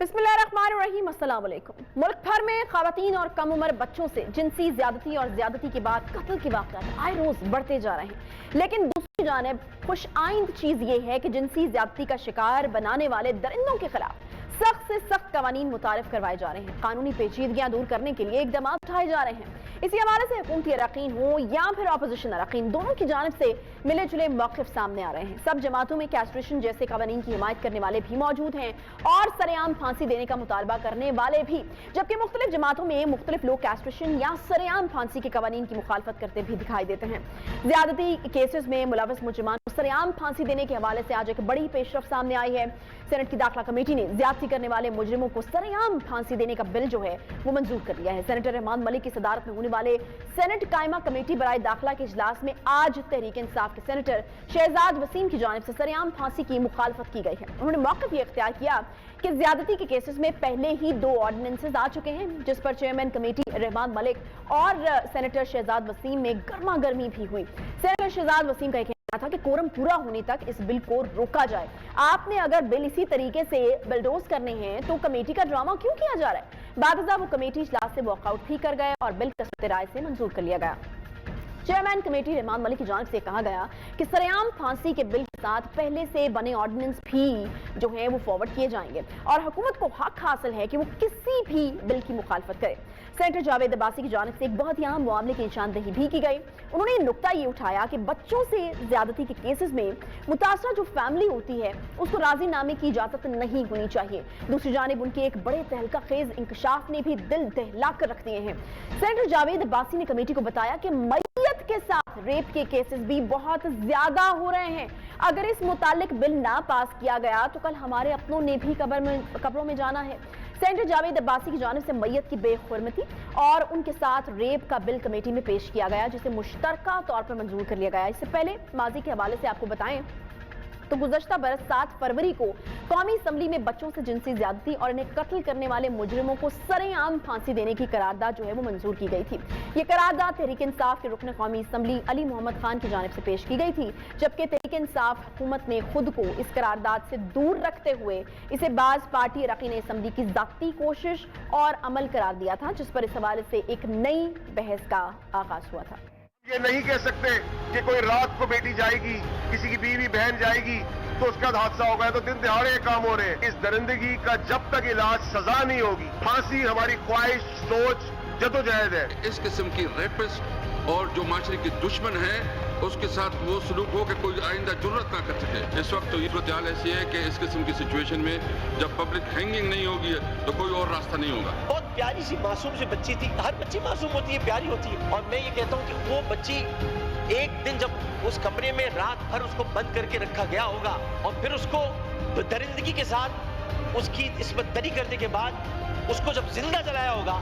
बिस्मिल्लाहिर्रहमानिर्रहीम, अस्सलाम वालेकुम। मुल्क भर में ख़वातीन और कम उम्र बच्चों से जिनसी ज़्यादती और ज़्यादती के बाद कत्ल के वाक़यात आए रोज़ बढ़ते जा रहे हैं। लेकिन दूसरी जानिब खुश आइंद चीज़ ये है कि जिनसी ज़्यादती का शिकार बनाने वाले दरिंदों के खिलाफ सख्त से सख्त कवानीन मुतारिफ करवाए जा रहे हैं। कानूनी पेचीदगियाँ दूर करने के लिए इक़दाम उठाए जा रहे हैं। इसी हवाले से हुकूमती अरकान हो या फिर अपोजिशन अरकान, दोनों की जानिब से मिले जुले मौक़िफ़ सामने आ रहे हैं। सब जमातों में कैस्ट्रेशन जैसे कवानीन की हिमायत करने वाले भी मौजूद हैं और सरेआम फांसी देने का मुतालबा करने वाले भी, जबकि मुख्तलिफ जमातों में मुख्तलिफ लोग कैस्ट्रेशन या सरेआम फांसी के कवानीन की मुखालफत करते भी दिखाई देते हैं। ज़्यादती केसेस में मुलव्वस मुजरिमान को सरेआम फांसी देने के हवाले से आज एक बड़ी पेशरफ सामने आई है। सेनेट की दाखिला कमेटी ने ज़्यादती करने वाले मुजरिमों को सरेआम फांसी देने का बिल जो है वो मंजूर कर लिया है। सेनेटर रहमान मलिक की सदारत में होने वाले सेनेट कायमा कमेटी बराए दाखिला के इजलास में आज तहरीक इंसाफ के सेनेटर शहजाद वसीम की जानिब से सरेआम फांसी की मुखालफत की गई है। उन्होंने मौक़िफ़ ये इख्तियार किया कि ज़्यादती के केसेस में पहले ही 2 ऑर्डिनेंसेस आ चुके हैं, जिस पर चेयरमैन कमेटी रहमान मलिक और सेनेटर शहजाद वसीम में गर्मा गर्मी भी हुई। सेनेटर शहजाद वसीम का था कि कोरम पूरा होने तक इस बिल को रोका जाए। आपने अगर बिल इसी तरीके से बिलडोज करने हैं तो कमेटी का ड्रामा क्यों किया जा रहा है? बादशाह वो कमेटी इजलास से वॉकआउट भी कर गए और बिल कसरत राय से मंजूर कर लिया गया। चेयरमैन कमेटी रहमान मलिक की जानिब से कहा गया कि सरेआम फांसी के बिल के साथ पहले से बने ऑर्डिनेंस भी जो है वो फॉरवर्ड किए जाएंगे और हुकूमत को हक हासिल है कि वो किसी भी बिल की मुखालफत करे। सेनेटर जावेद अब्बासी की जानिब से एक बहुत ही अहम मामले की निशानदेही भी की गई। उन्होंने नुक्ता ये उठाया कि बच्चों से ज्यादती के केसेस में मुतासरा जो फैमिली होती है उसको राजीनामे की इजाजत नहीं होनी चाहिए। दूसरी जानिब उनके एक बड़े तहलका खेज इंकशाफ ने भी दिल दहला कर रख दिए हैं। सेनेटर जावेद अब्बासी ने कमेटी को बताया कि मैयत के साथ रेप के केसेस भी बहुत ज्यादा हो रहे हैं। अगर इस मुतालिक बिल ना पास किया गया तो कल हमारे अपनों ने भी कब्रों में जाना है। सेनेटर जावेद अब्बासी की जानिब से मैयत की बेखुरमती और उनके साथ रेप का बिल कमेटी में पेश किया गया, जिसे मुश्तरका तौर पर मंजूर कर लिया गया। इससे पहले माजी के हवाले से आपको बताएं तो गुज़श्ता बरस 7 फरवरी को कौमी असम्बली में बच्चों से जिनसी ज़्यादती और इन्हें कत्ल करने वाले मुजरिमों को सरेआम फांसी देने की करारदाद जो है वो मंजूर की गई थी। ये करारदाद तहरीक इंसाफ के रुकन कौमी असम्बली अली मोहम्मद खान की जानिब से पेश की गई थी, जबकि तहरीक इंसाफ हुकूमत ने खुद को इस करारदाद से दूर रखते हुए इसे बाज़ पार्टी अरकान असम्बली की ज़ाती कोशिश और अमल करार दिया था, जिस पर इस हवाले से एक नई बहस का आगाज हुआ था। ये नहीं कह सकते कि कोई रात को बेटी जाएगी, किसी की बीवी बहन जाएगी तो उसका हादसा होगा, तो दिन दिहाड़े काम हो रहे हैं। इस दरिंदगी का जब तक इलाज सजा नहीं होगी, फांसी हमारी ख्वाहिश, सोच, जदोजहद है। इस किस्म की रेपिस्ट और जो माशरे की दुश्मन है उसके साथ वो सलूक हो कि कोई आइंदा जुर्रत ना कर सके। इस वक्त तो ये सूरत हाल ऐसी है कि इस किस्म की सिचुएशन में जब पब्लिक हैंगिंग नहीं होगी तो कोई और रास्ता नहीं होगा। बहुत प्यारी सी मासूम सी बच्ची थी। हर बच्ची मासूम होती है, प्यारी होती है, और मैं ये कहता हूँ कि वो बच्ची एक दिन जब उस कमरे में रात भर उसको बंद करके रखा गया होगा और फिर उसको दरिंदगी के साथ उसकी इसमत दरी करने के बाद उसको जब जिंदा जलाया होगा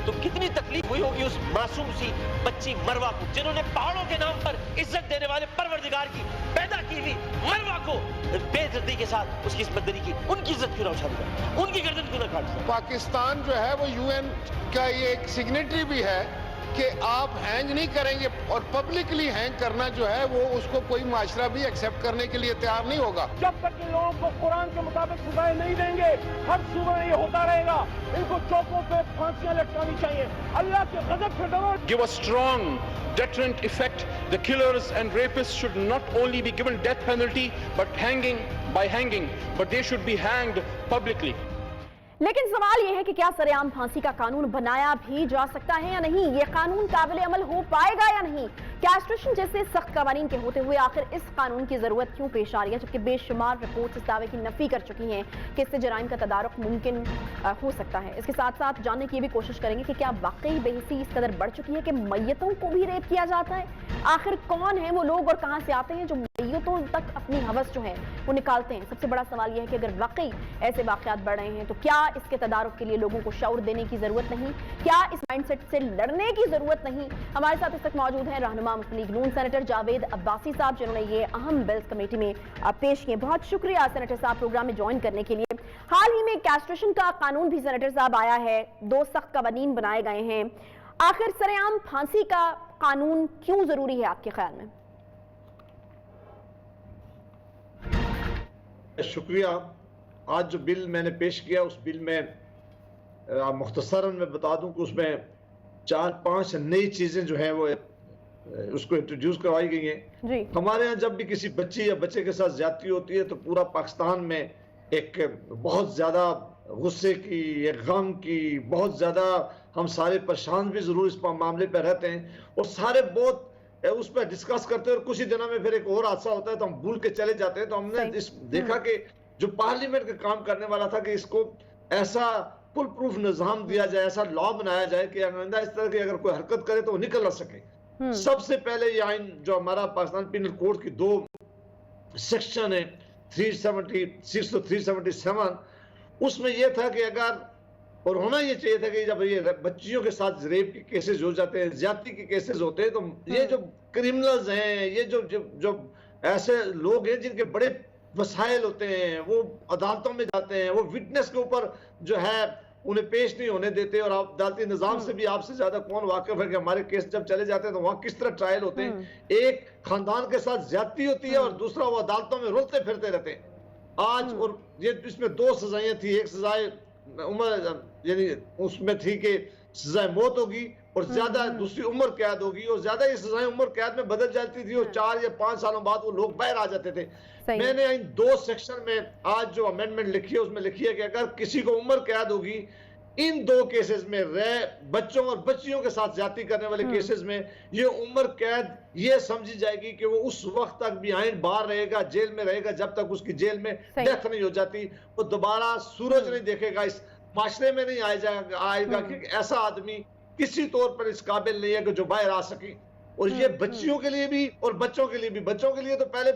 तो कितनी तकलीफ हुई होगी उस मासूम सी बच्ची मरवा को, जिन्होंने पहाड़ों के नाम पर इज्जत देने वाले परवरदिगार की पैदा की हुई मरवा को बेइज्जती के साथ उसकी इस्मत दरी की। उनकी इज्जत क्यों ना उछाल दिया, उनकी गर्दन क्यों ना काट दिया? पाकिस्तान जो है वो यूएन का ये एक सिग्नेटरी भी है कि आप हैंग नहीं करेंगे, और पब्लिकली हैंग करना जो है वो उसको कोई माशरा भी एक्सेप्ट करने के लिए तैयार नहीं होगा। जब तक इन लोगों को कुरान के मुताबिक सजाएं नहीं देंगे हर सूबे में ये होता रहेगा। इनको चौकों पे फांसियां लटकानी चाहिए। अल्लाह के गजब से डरो। Give a strong deterrent effect. The killers and rapists should not only be given death penalty but hanging, but they should be hanged publicly. लेकिन सवाल यह है कि क्या सरेआम फांसी का कानून बनाया भी जा सकता है या नहीं? ये कानून काबिल अमल हो पाएगा या नहीं? कैस्ट्रेशन जैसे सख्त कवानीन के होते हुए आखिर इस कानून की जरूरत क्यों पेश आ रही है, जबकि बेशुमार रिपोर्ट्स इस दावे की नफी कर चुकी हैं कि इससे जराइम का तदारुक मुमकिन हो सकता है। इसके साथ साथ जानने की भी कोशिश करेंगे कि क्या वाकई बेहिसी इस कदर बढ़ चुकी है कि मैयतों को भी रेप किया जाता है? आखिर कौन है वो लोग और कहाँ से आते हैं जो मैयतों तक अपनी हवस जो है वो निकालते हैं? सबसे बड़ा सवाल यह है कि अगर वाकई ऐसे वाकयात बढ़ रहे हैं तो क्या इसके तदारुक के लिए लोगों को शऊर देने की जरूरत नहीं? क्या इस माइंडसेट से लड़ने की जरूरत नहीं? हमारे साथ इस तक मौजूद हैं रहनुमा मुस्लिम लीग नून सेनेटर जावेद अब्बासी साहब, जिन्होंने ये अहम बिल्स कमेटी में पेश किए। बहुत शुक्रिया सेनेटर साहब प्रोग्राम में ज्वाइन करने के लिए। हाल ही में कैस्ट्रेशन का कानून भी सेनेटर साहब आया है, 2 सख्त कवानीन बनाए गए हैं। आखिर सरेआम फांसी का कानून क्यों जरूरी है आपके ख्याल में? शुक्रिया آج جو بل میں نے پیش کیا اس بل میں مختصراً میں بتا دوں کہ اس میں 4-5 نئی چیزیں جو ہیں وہ اس کو انٹروڈیوس کروائی گئی ہیں. ہمارے ہاں جب بھی کسی بچی یا بچے کے ساتھ زیادتی ہوتی ہے تو پورا پاکستان میں ایک بہت زیادہ غصے کی، ایک غم کی، بہت زیادہ ہم سارے پریشان بھی ضرور اس معاملے پہ رہتے ہیں اور سارے بہت اس پہ ڈسکس کرتے ہیں اور کچھ ہی دنوں میں پھر ایک اور حادثہ ہوتا ہے تو ہم بھول کے چلے جاتے ہیں. تو ہم نے دیکھا کہ جو پارلیمنٹ کا کام کرنے والا تھا کہ اس کو ایسا فل پروف نظام دیا جائے، ایسا لا بنایا جائے کہ آئندہ اس طرح کی اگر کوئی حرکت کرے تو وہ نکل نہ سکے. سب سے پہلے یہ آئین جو ہمارا پاکستان پینل کوڈ کی 2 سیکشن ہے 376 اور 377، اس میں یہ تھا کہ اگر، اور ہونا یہ چاہیے تھا کہ جب یہ بچیوں کے ساتھ ریپ کے کیسز ہو جاتے ہیں، زیادتی کے کیسز ہوتے ہیں، تو یہ جو کرمنلز ہیں، یہ جو ایسے لوگ ہیں جن کے بڑے وسائل ہوتے ہیں، وہ عدالتوں میں جاتے ہیں، وہ وٹنس کے اوپر جو ہے انہیں پیش نہیں ہونے دیتے. اور عدالتی نظام سے بھی آپ سے زیادہ کون واقف ہے کہ ہمارے کیس جب چلے جاتے ہیں تو وہاں کس طرح ٹرائل ہوتے ہیں. ایک خاندان کے ساتھ زیادتی ہوتی ہے اور دوسرا وہ عدالتوں میں رولتے پھرتے رہتے ہیں. آج اور یہ اس میں 2 سزائیں تھی، ایک سزائے عمر یعنی اس میں تھی کہ سزائے موت ہوگی اور زیادہ دوسری عمر قید ہوگی، اور زیادہ یہ سزائیں عمر قید میں بدل جاتی تھی اور 4 یا 5 سالوں بعد وہ لوگ باہر آ جاتے تھے. میں نے ان 2 سیکشن میں آج جو امینڈمنٹ لکھی ہے اس میں لکھی ہے کہ اگر کسی کو عمر قید ہوگی ان 2 کیسز میں، بچوں اور بچیوں کے ساتھ زیادتی کرنے والے کیسز میں، یہ عمر قید یہ سمجھی جائے گی کہ وہ اس وقت تک بھی آئین باہر رہے گا، جیل میں رہے گا جب تک اس کی جیل میں ڈیتھ نہیں ہو جاتی. وہ دوبارہ سورج نہیں دیکھے گا، اس معاشرے میں نہیں آئے گا کہ ایسا آدمی کسی طور پر اس قابل نہیں ہے کہ جو باہر آ سکے. اور یہ بچیوں کے لیے بھی اور بچوں کے لیے بھی. بچوں کے لیے تو پہلے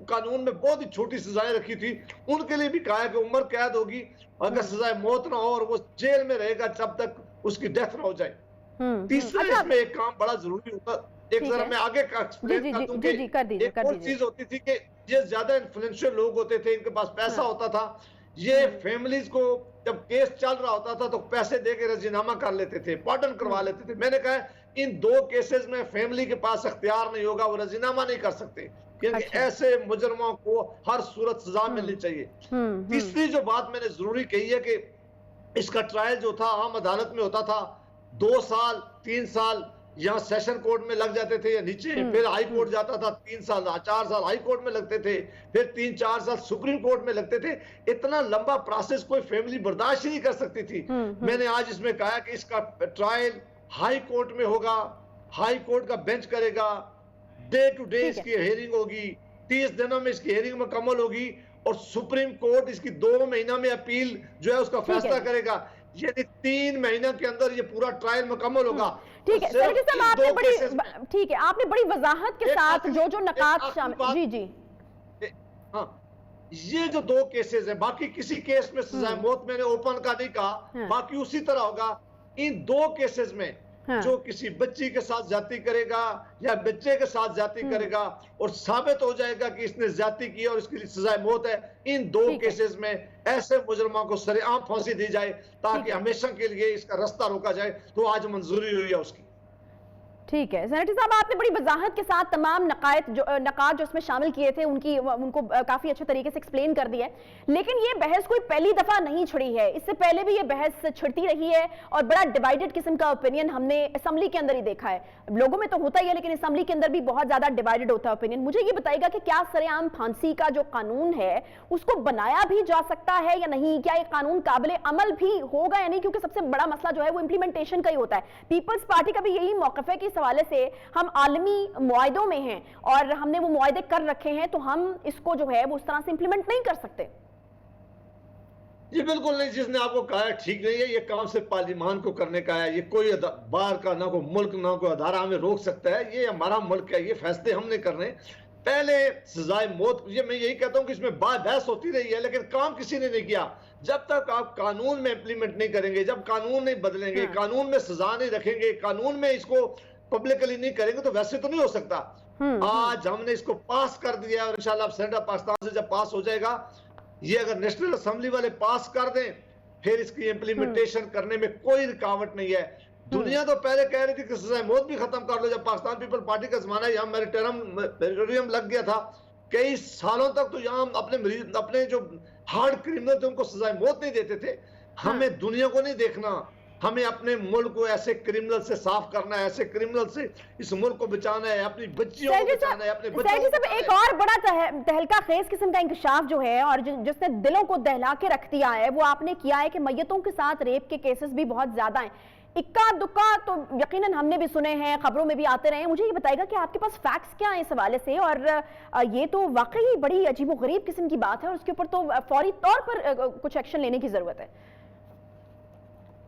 قانون میں بہت ہی چھوٹی سزائیں رکھی تھی، ان کے لیے بھی کہا ہے کہ عمر قید ہوگی اگر سزائے موت نہ ہو اور وہ جیل میں رہے گا جب تک اس کی ڈیتھ نہ ہو جائے. تیسرا اس میں ایک کام بڑا ضروری ہوتا، ایک ذرا میں آگے کا ایکسپلین کر دوں کہ ایک اور چیز ہوتی تھی کہ یہ زیادہ انفلوئنشل لوگ ہوتے تھے، ان کے پاس پیسہ ہوتا تھا، یہ فیملیز کو جب کیس چل رہا ہوتا تھا تو پیسے دے کے رضینامہ کر لیتے تھے، پارڈن کروا لیتے تھے. میں نے کہا ان 2 کیسز میں فیملی کے پاس اختیار نہیں ہوگا، وہ رضینامہ نہیں کر سکتے کیونکہ ایسے مجرموں کو ہر صورت سزا ملنی چاہیے. تیسری جو بات میں نے ضروری کہی ہے کہ اس کا ٹرائل جو تھا عام عدالت میں ہوتا تھا، 2 سال 3 سال یہاں سیشن کورٹ میں لگ جاتے تھے یا نیچے، پھر ہائی کورٹ جاتا تھا، 3 سال 4 سال ہائی کورٹ میں لگتے تھے، پھر 3-4 سال سپریم کورٹ میں لگتے تھے. اتنا لمبا پروسیس کوئی فیملی برداشت ہی نہیں کر سکتی تھی. میں نے آج اس میں کہا کہ اس کا ٹرائل ہائی کورٹ میں ہوگا، ہائی کورٹ کا بینچ کرے گا، ڈے ٹو ڈے اس کی ہیئرنگ ہوگی، 30 دنوں میں اس کی ہیئرنگ مکمل ہوگی اور سپریم کورٹ اس کی 2 مہینہ میں اپیل جو ہے اس کا فیصلہ کرے گا. یعنی 3 مہینہ کے اندر یہ پورا ٹرائل مکمل ہوگا. ٹھیک ہے سر صاحب، آپ نے بڑی ٹھیک ہے آپ نے بڑی وضاحت کے ساتھ جو نکات شامل جی ہاں یہ جو 2 کیسز ہیں، باقی کسی کیس میں سزائے موت میں نے اوپن کا نہیں کہا، باقی اسی طرح ہوگا. ان 2 کیسز میں جو کسی بچی کے ساتھ زیادتی کرے گا یا بچے کے ساتھ زیادتی کرے گا اور ثابت ہو جائے گا کہ اس نے زیادتی کی اور اس کے لیے سزائے موت ہے، ان 2 کیسز میں ایسے مجرموں کو سر عام پھانسی دی جائے تاکہ ہمیشہ کے لیے اس کا رستہ روکا جائے. تو آج منظوری ہوئی ہے اس کی. ٹھیک ہے سینیٹر صاحب، آپ نے بڑی وضاحت کے ساتھ تمام نکات جو اس میں شامل کیے تھے ان کو کافی اچھے طریقے سے ایکسپلین کر دیا ہے. لیکن یہ بحث کوئی پہلی دفعہ نہیں چھڑی ہے، اس سے پہلے بھی یہ بحث چھڑتی رہی ہے اور بڑا ڈیوائیڈڈ قسم کا اوپینین ہم نے اسمبلی کے اندر ہی دیکھا ہے. لوگوں میں تو ہوتا ہی ہے لیکن اسمبلی کے اندر بھی بہت زیادہ ڈیوائیڈڈ ہوتا ہے اوپینین. مجھے یہ بتائے گا کہ کیا سر عام پھانسی کا جو قانون ہے اس کو بنایا بھی جا سکتا ہے یا نہیں؟ کیا یہ قانون قابل عمل بھی ہوگا یا نہیں؟ کیونکہ سب سے بڑا مسئلہ جو ہے وہ امپلیمنٹیشن کا ہی ہوتا ہے. پیپلز پارٹی کا بھی یہی موقف ہے کہ اس حوالے سے ہم عالمی معاہدوں میں ہیں اور ہم نے وہ معاہدے کر رکھے ہیں تو ہم اس کو جو ہے وہ اس طرح سے امپلیمنٹ نہیں کر سکتے. یہ بالکل نہیں، جس نے آپ کو کہا ہے ٹھیک نہیں ہے. یہ کام صرف پارلیمان کو کرنے کا ہے، یہ کوئی باہر کا نہ کوئی ملک نہ کوئی ادارہ ہمیں روک سکتا ہے. یہ ہمارا ملک ہے، یہ فیصلے ہم نے کرنے. پہلے سزائے موت، یہ میں یہی کہتا ہوں کہ اس میں بحث ہوتی رہی ہے لیکن کام کسی نے نہیں کیا. جب تک آپ قانون میں امپلیمنٹ نہیں کریں گے، جب قانون نہیں بدلیں گے، قانون میں سزا نہیں رکھیں گے، قانون میں اس کو پبلکلی نہیں کریں گے تو ویسے تو نہیں ہو سکتا. آج ہم نے اس کو پاس کر دیا اور انشاءاللہ سینیٹ پاکستان سے جب پاس ہو جائے گا، یہ اگر نیشنل اسمبلی والے پاس کر دیں پھر اس کی امپلیمنٹیشن کرنے میں کوئی رکاوٹ نہیں ہے. دنیا تو پہلے کہہ رہی تھی کہ سزائے موت بھی ختم کر لو. جب پاکستان پیپل پارٹی کا زمانہ یہاں میریٹوریم لگ گیا تھا कई सालों तक तो यहाँ अपने मरीज, अपने जो हार्ड क्रिमिनल थे उनको सजाए मौत नहीं देते थे। हमें दुनिया को नहीं देखना, हमें अपने मुल्क को ऐसे क्रिमिनल से साफ करना है, ऐसे क्रिमिनल से इस मुल्क को बचाना है, अपनी बच्चियों को बचाना है, अपने बच्चों को बचाना है। एक और बड़ा तहलका खेज किस्म का इंकशाफ जो है और जिसने दिलों को दहला के रख दिया है वो आपने किया है कि मैयतों के साथ रेप के केसेस भी बहुत ज्यादा हैं। इक्का दुक्का तो यकीनन हमने भी सुने हैं, खबरों में भी आते रहे। मुझे ये बताएगा कि आपके पास फैक्ट्स क्या हैं इस हवाले से, और ये तो वाकई बड़ी अजीबोगरीब किस्म की बात है और उसके ऊपर तो फौरी तौर पर कुछ एक्शन लेने की जरूरत है।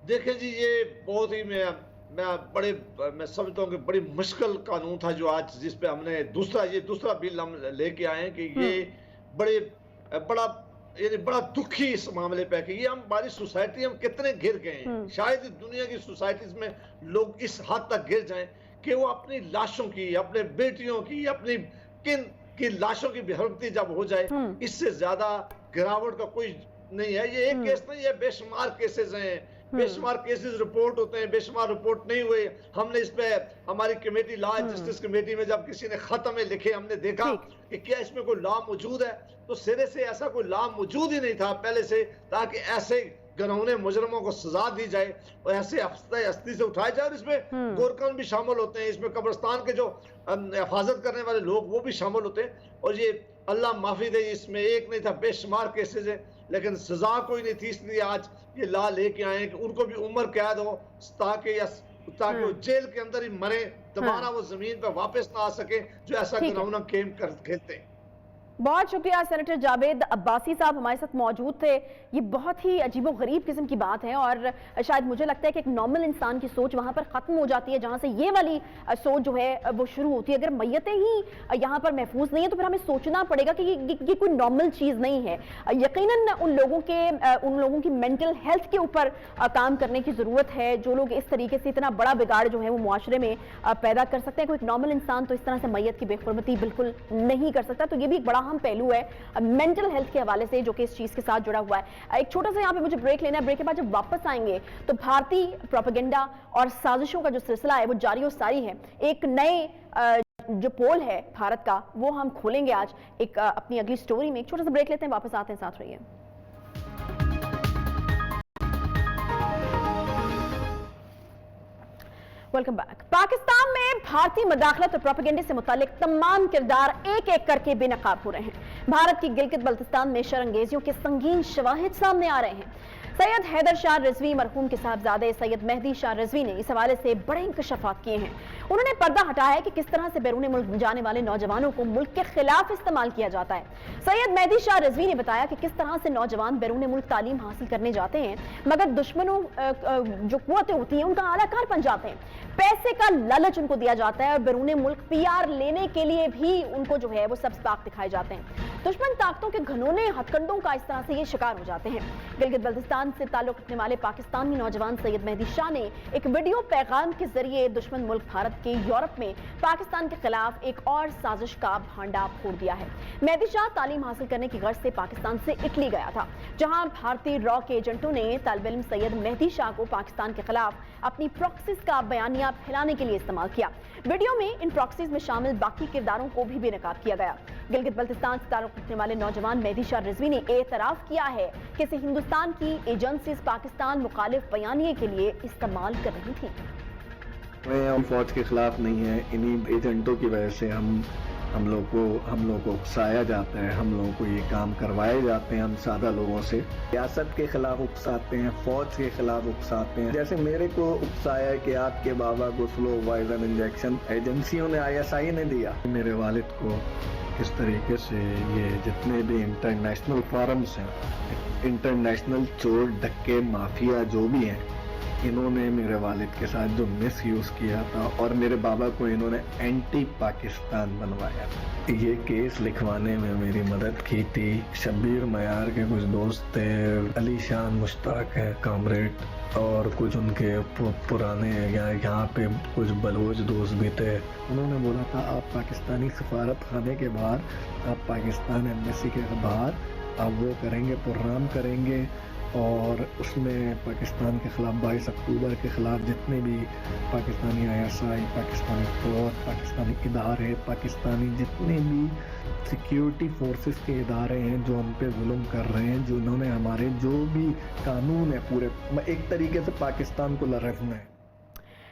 देखें जी, ये बहुत ही मैं समझता हूँ कि बड़ी मुश्किल कानून था जो आज जिस पे हमने दूसरा बिल हम लेके आए हैं कि ये बड़ा दुखी इस मामले पे कि ये हमारी सोसाइटी हम कितने गिर गए हैं। शायद दुनिया की सोसाइटीज में लोग इस हद तक गिर जाएं कि वो अपनी लाशों की, अपने बेटियों की, अपनी किन की लाशों की बेहरमती जब हो जाए, इससे ज्यादा गिरावट का कोई नहीं है। ये एक केस नहीं है, बेशुमार केसेस हैं, बेशुमार केसेस रिपोर्ट होते हैं, बेशुमार रिपोर्ट नहीं हुए। हमने इस पे हमारी committee, law and justice committee में जब किसी ने खत हमें लिखे, हमने देखा कि क्या इसमें कोई लॉ मौजूद है, तो सिरे से ऐसा कोई लॉ मौजूद ही नहीं था पहले से, ताकि ऐसे घिनौने मुजरमों को सजा दी जाए और ऐसे हस्ती से उठाया जाए। और इसमें गोरखान भी शामिल होते हैं, इसमें कब्रिस्तान के जो हिफाजत करने वाले लोग वो भी शामिल होते हैं। और ये अल्लाह माफी दे, इसमें एक नहीं था, बेशुमार केसेस है, लेकिन सजा कोई नहीं थी। इसलिए आज ये लॉ लेके आए कि उनको भी उम्र कैद हो ताकि वो जेल के अंदर ही मरे, दोबारा वो जमीन पर वापस ना आ सके जो ऐसा घिनौना गेम खेलते हैं। बहुत शुक्रिया सेनेटर जावेद अब्बासी साहब हमारे साथ मौजूद थे। ये बहुत ही अजीबोगरीब किस्म की बात है और शायद मुझे लगता है कि एक नॉर्मल इंसान की सोच वहाँ पर ख़त्म हो जाती है जहाँ से ये वाली सोच जो है वो शुरू होती है। अगर मैयतें ही यहाँ पर महफूज नहीं है तो फिर हमें सोचना पड़ेगा कि ये कोई नॉर्मल चीज़ नहीं है। यकीनन उन लोगों की मेंटल हेल्थ के ऊपर काम करने की ज़रूरत है जो लोग इस तरीके से इतना बड़ा बिगाड़ जो है वो मुआशरे में पैदा कर सकते हैं। कोई नॉर्मल इंसान तो इस तरह से मैयत की बेहुरमती बिल्कुल नहीं कर सकता। तो ये भी एक बड़ा पहलू है मेंटल हेल्थ के हवाले से जो कि इस चीज के साथ जुड़ा हुआ है। एक छोटा सा यहाँ पे मुझे ब्रेक लेना है। ब्रेक के बाद जब वापस आएंगे तो भारतीय प्रोपेगेंडा और साजिशों का जो सिलसिला है वो जारी और सारी है। एक नए जो पोल है भारत का वो हम खोलेंगे आज एक अपनी अगली स्टोरी में। एक छोटा सा ब्रेक लेते हैं, वापस आते हैं, साथ रहिए। Welcome back. पाकिस्तान में भारतीय मदाखलत और प्रोपेगेंडे से मुतालिक तमाम किरदार एक एक करके बेनकाब हो रहे हैं। भारत की गिलगित बल्तिस्तान में शरंगेजियों के संगीन शवाहिद सामने आ रहे हैं। सैयद हैदर शाह रिजवी मरहूम के साहबजादे सैयद मेहदी शाह रिजवी ने इस हवाले से बड़े इंकशाफात किए हैं। उन्होंने पर्दा हटाया है कि किस तरह से बैरून मुल्क जाने वाले नौजवानों को मुल्क के खिलाफ इस्तेमाल किया जाता है। सैयद मेहदी शाह रिजवी ने बताया कि किस तरह से नौजवान बैरून मुल्क तालीम हासिल करने जाते हैं मगर दुश्मनों जो कुव्वतें होती हैं उनका आलाकार बन जाते हैं। पैसे का लालच उनको दिया जाता है और बैरून मुल्क PR लेने के लिए भी उनको जो है वो सबस्ताक दिखाए जाते हैं। दुश्मन ताकतों के घनौने हथकंडों का इस तरह से ये शिकार हो जाते हैं। गिलगित बल्तिस्तान से ताल्लुक रखने वाले पाकिस्तानी नौजवान सैयद मेहदी शाह ने एक वीडियो पैगाम के जरिए दुश्मन मुल्क भारत के यूरोप में पाकिस्तान के खिलाफ एक और साजिश का भांडा फोड़ दिया है। मेहदी शाह तालीम हासिल करने की गर्ज से पाकिस्तान से इटली गया था जहां भारतीय रॉ के एजेंटों ने तालिब इल्म सैयद मेहदी शाह को पाकिस्तान के खिलाफ अपनी प्रॉक्सीज का बयानिया फैलाने के लिए इस्तेमाल किया। वीडियो में इन प्रॉक्सीज में शामिल बाकी किरदारों को भी बेनकाब किया गया। गिलगित बल्तिस्तान से ताल्लुक रखने वाले नौजवान मेहदी शाह रिजवी ने एतराफ किया है कि इसे हिंदुस्तान की एजेंसीज पाकिस्तान मुखालिफ बयानिए के लिए इस्तेमाल कर रही थी। हम फौज के खिलाफ नहीं है, इन्हीं एजेंटों की वजह से हम लोग को उकसाया जाता है, हम लोगों को ये काम करवाए जाते हैं। हम सादा लोगों से रियासत के खिलाफ उकसाते हैं, फौज के खिलाफ उकसाते हैं। जैसे मेरे को उकसाया कि आपके बाबा को स्लो पॉइजन इंजेक्शन एजेंसियों ने ISI ने दिया। मेरे वालिद को किस तरीके से ये जितने भी इंटरनेशनल फॉरम्स हैं, इंटरनेशनल चोर डक्के माफिया जो भी हैं, इन्होंने मेरे वालिद के साथ जो मिस यूज़ किया था और मेरे बाबा को इन्होंने एंटी पाकिस्तान बनवाया। ये केस लिखवाने में मेरी मदद की थी शब्बीर मयार के कुछ दोस्त थे, अली शान मुश्ताक है कामरेड, और कुछ उनके पुराने यहाँ पे कुछ बलोच दोस्त भी थे। उन्होंने बोला था आप पाकिस्तानी सफारत खाने के बाहर, आप पाकिस्तान एम्बेसी के बाहर आप वो करेंगे, प्रोग्राम करेंगे اور اس میں پاکستان کے خلاف 22 اکتوبر کے خلاف جتنے بھی پاکستانی ISI، پاکستانی فوج، پاکستانی ادارے، پاکستانی جتنے بھی سیکیورٹی فورسز کے ادارے ہیں جو ہم پہ ظلم کر رہے ہیں، جنہوں نے ہمارے جو بھی قانون ہے پورے ایک طریقے سے پاکستان کو لرزنا ہے۔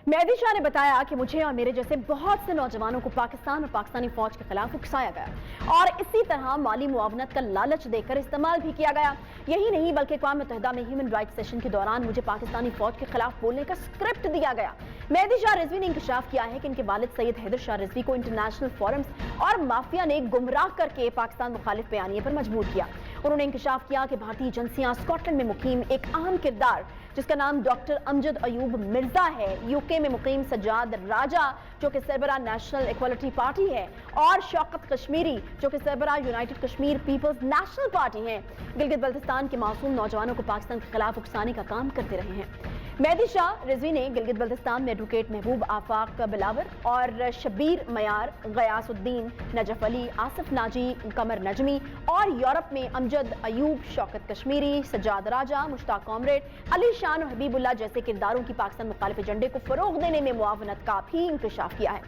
مہدی شاہ نے بتایا کہ مجھے اور میرے جیسے بہت سے نوجوانوں کو پاکستان اور پاکستانی فوج کے خلاف اکسایا گیا اور اسی طرح مالی معاونت کا لالچ دے کر استعمال بھی کیا گیا۔ یہی نہیں بلکہ اقوام متحدہ میں ہیومن رائٹس سیشن کے دوران مجھے پاکستانی فوج کے خلاف بولنے کا اسکرپٹ دیا گیا۔ مہدی شاہ رضوی نے انکشاف کیا ہے کہ ان کے والد سید حیدر شاہ رضوی کو انٹرنیشنل فورمز اور مافیا نے گمراہ کر کے پاکستان مخالف بیانیے پر مجبور کیا۔ انہوں نے انکشاف کیا کہ بھارتی ایجنسیاں اسکاٹ لینڈ میں مقیم ایک اہم کردار جس کا نام ڈاکٹر امجد ایوب مرزا ہے، UK میں مقیم سجاد راجہ جو کہ سربراہ نیشنل ایکوالٹی پارٹی ہے، اور شوکت کشمیری جو کہ سربراہ United Kashmir People's National Party ہیں، گلگت بلتستان کے معصوم نوجوانوں کو پاکستان کے خلاف اکسانے کا کام کرتے رہے ہیں۔ مہدی شاہ رضوی نے گلگت بلتستان میں ایڈوکیٹ محبوب آفاق بلاور اور شبیر میار، غیاث الدین، نجف علی، آصف ناجی، قمر نجمی، اور یورپ میں امجد ایوب، شوکت کشمیری، سجاد راجہ، مشتاق کامریڈ، علی شان اور حبیب اللہ جیسے کرداروں کی پاکستان مخالف ایجنڈے کو فروغ دینے میں معاونت کا بھی انکشاف کیا ہے۔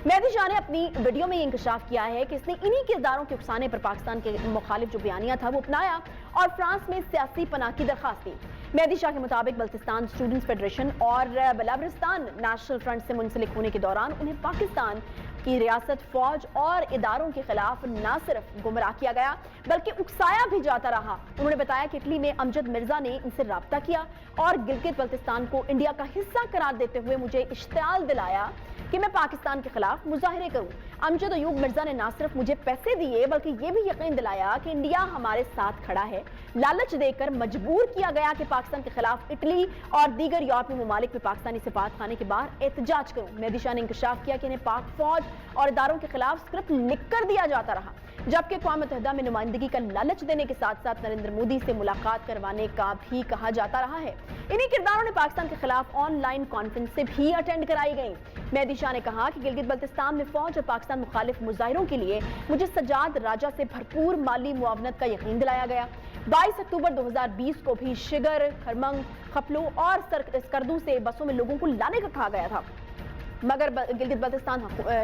مہدی شاہ نے اپنی ویڈیو میں یہ انکشاف کیا ہے کہ اس نے انہی کرداروں کے اکسانے پر پاکستان کے مخالف جو بیانیہ تھا وہ اپنایا اور فرانس میں سیاسی پناہ کی درخواست دی۔ مہدی شاہ کے مطابق بلتستان اسٹوڈنٹس فیڈریشن اور بلاورستان نیشنل فرنٹ سے منسلک ہونے کے دوران انہیں پاکستان کی ریاست، فوج اور اداروں کے خلاف نہ صرف گمراہ کیا گیا بلکہ اکسایا بھی جاتا رہا۔ انہوں نے بتایا کہ اٹلی میں امجد مرزا نے ان سے رابطہ کیا اور گلگت بلتستان کو انڈیا کا حصہ قرار دیتے ہوئے مجھے اشتعال دلایا کہ میں پاکستان کے خلاف مظاہرے کروں۔ امجد ایوب مرزا نے نہ صرف مجھے پیسے دیے بلکہ یہ بھی یقین دلایا کہ انڈیا ہمارے ساتھ کھڑا ہے۔ لالچ دے کر مجبور کیا گیا کہ پاکستان کے خلاف اٹلی اور دیگر یورپی ممالک میں پاکستانی سفارت خانے کے باہر احتجاج کروں۔ مہدی شاہ نے انکشاف کیا کہ انہیں پاک فوج اور اداروں کے خلاف اسکرپٹ لکھ کر دیا جاتا رہا، جبکہ اقوام متحدہ میں نمائندگی کا لالچ دینے کے ساتھ ساتھ نریندر مودی سے ملاقات کروانے کا بھی کہا جاتا رہا ہے۔ انہی کرداروں نے پاکستان کے خلاف آن لائن کانفرنس سے بھی اٹینڈ کرائی گئیں۔ مہدی شاہ نے کہا کہ گلگت بلتستان میں فوج اور پاکستان مخالف مظاہروں کے لیے مجھے سجاد راجہ سے بھرپور مالی معاونت کا یقین دلایا گیا۔ 22 اکتوبر 2020 کو بھی شگر، خرمنگ، خپلو اور سکردو سے بسوں میں لوگوں کو لانے کا کہا گیا تھا، مگر گلگت بلتستان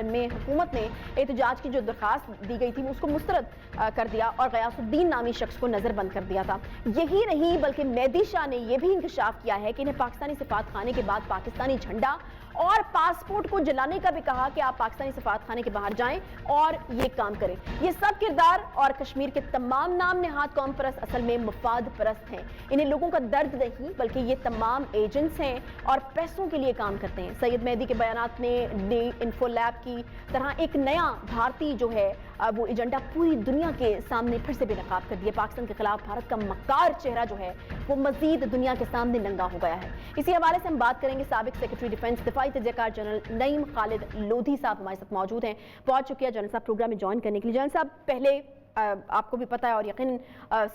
میں حکومت نے احتجاج کی جو درخواست دی گئی تھی اس کو مسترد کر دیا اور غیاث الدین نامی شخص کو نظر بند کر دیا تھا۔ یہی نہیں بلکہ مہدی شاہ نے یہ بھی انکشاف کیا ہے کہ انہیں پاکستانی سفارت خانے کے بعد پاکستانی جھنڈا اور پاسپورٹ کو جلانے کا بھی کہا کہ آپ پاکستانی سفارت خانے کے باہر جائیں اور یہ کام کریں۔ یہ سب کردار اور کشمیر کے تمام نام نہاد قوم پرست اصل میں مفاد پرست ہیں۔ انہیں لوگوں کا درد نہیں بلکہ یہ تمام ایجنٹس ہیں اور پیسوں کے لیے کام کرتے ہیں۔ سید مہدی کے بیانات نے ڈی انفو لیب کی طرح ایک نیا بھارتی جو ہے وہ ایجنڈا پوری دنیا کے سامنے پھر سے بے نقاب کر دیا۔ پاکستان کے خلاف بھارت کا مکار چہرہ جو ہے وہ مزید دنیا کے سامنے ننگا ہو گیا ہے۔ اسی حوالے سے ہم بات کریں گے سابق سیکرٹری ڈیفنس دفاعی تجزیہ کار جنرل نعیم خالد لودھی صاحب ہمارے ساتھ موجود ہیں۔ بہت شکریہ جنرل صاحب پروگرام میں جوائن کرنے کے لیے۔ جنرل صاحب پہلے آپ کو بھی پتہ ہے اور یقیناً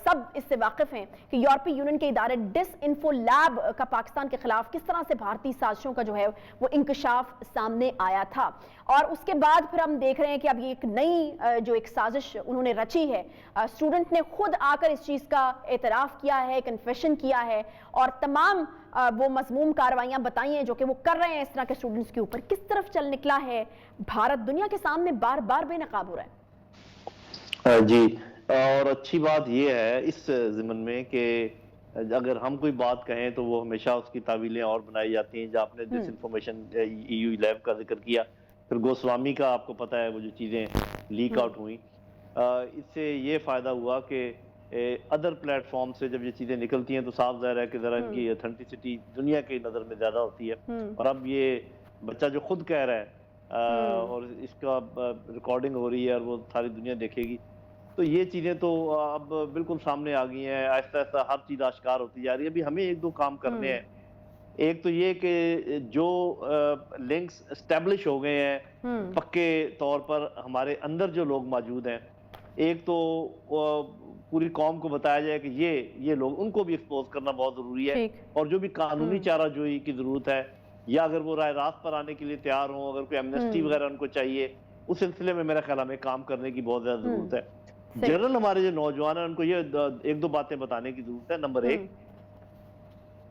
سب اس سے واقف ہیں کہ یورپی یونین کے ادارے ڈس انفو لیب کا پاکستان کے خلاف کس طرح سے بھارتی سازشوں کا جو ہے وہ انکشاف سامنے آیا تھا، اور اس کے بعد پھر ہم دیکھ رہے ہیں کہ اب یہ ایک نئی جو ایک سازش انہوں نے رچی ہے۔ اسٹوڈنٹ نے خود آ کر اس چیز کا اعتراف کیا ہے، کنفیشن کیا ہے اور تمام وہ مذموم کاروائیاں بتائی ہیں جو کہ وہ کر رہے ہیں اس طرح کے اسٹوڈنٹس کے اوپر۔ کس طرف چل نکلا ہے بھارت؟ دنیا کے سامنے بار بار بے نقاب ہو رہا ہے۔ جی، اور اچھی بات یہ ہے اس ضمن میں کہ اگر ہم کوئی بات کہیں تو وہ ہمیشہ اس کی تعویلیں اور بنائی جاتی ہیں۔ جو آپ نے ڈس انفارمیشن EU لیب کا ذکر کیا، پھر گوسوامی کا آپ کو پتہ ہے وہ جو چیزیں لیک آؤٹ ہوئیں، اس سے یہ فائدہ ہوا کہ ادر پلیٹ فارم سے جب یہ چیزیں نکلتی ہیں تو صاف ظاہر ہے کہ ذرا ان کی اتھینٹسٹی دنیا کی نظر میں زیادہ ہوتی ہے۔ اور اب یہ بچہ جو خود کہہ رہا ہے اور اس کا ریکارڈنگ ہو رہی ہے اور وہ ساری دنیا دیکھے گی، تو یہ چیزیں تو اب بالکل سامنے آ گئی ہیں۔ آہستہ آہستہ ہر چیز آشکار ہوتی جا رہی ہے۔ ابھی ہمیں ایک دو کام کرنے ہیں۔ ایک تو یہ کہ جو لنکس اسٹیبلش ہو گئے ہیں پکے طور پر ہمارے اندر جو لوگ موجود ہیں، ایک تو پوری قوم کو بتایا جائے کہ یہ لوگ، ان کو بھی ایکسپوز کرنا بہت ضروری ہے، اور جو بھی قانونی چارہ جوئی کی ضرورت ہے یا اگر وہ رائے راست پر آنے کے لیے تیار ہوں، اگر کوئی ایمنسٹی وغیرہ ان کو چاہیے، اس سلسلے میں میرا خیال ہمیں کام کرنے کی بہت زیادہ ضرورت ہے۔ جنرل ہمارے جو نوجوان ہیں ان کو یہ ایک دو باتیں بتانے کی ضرورت ہے۔ نمبر ایک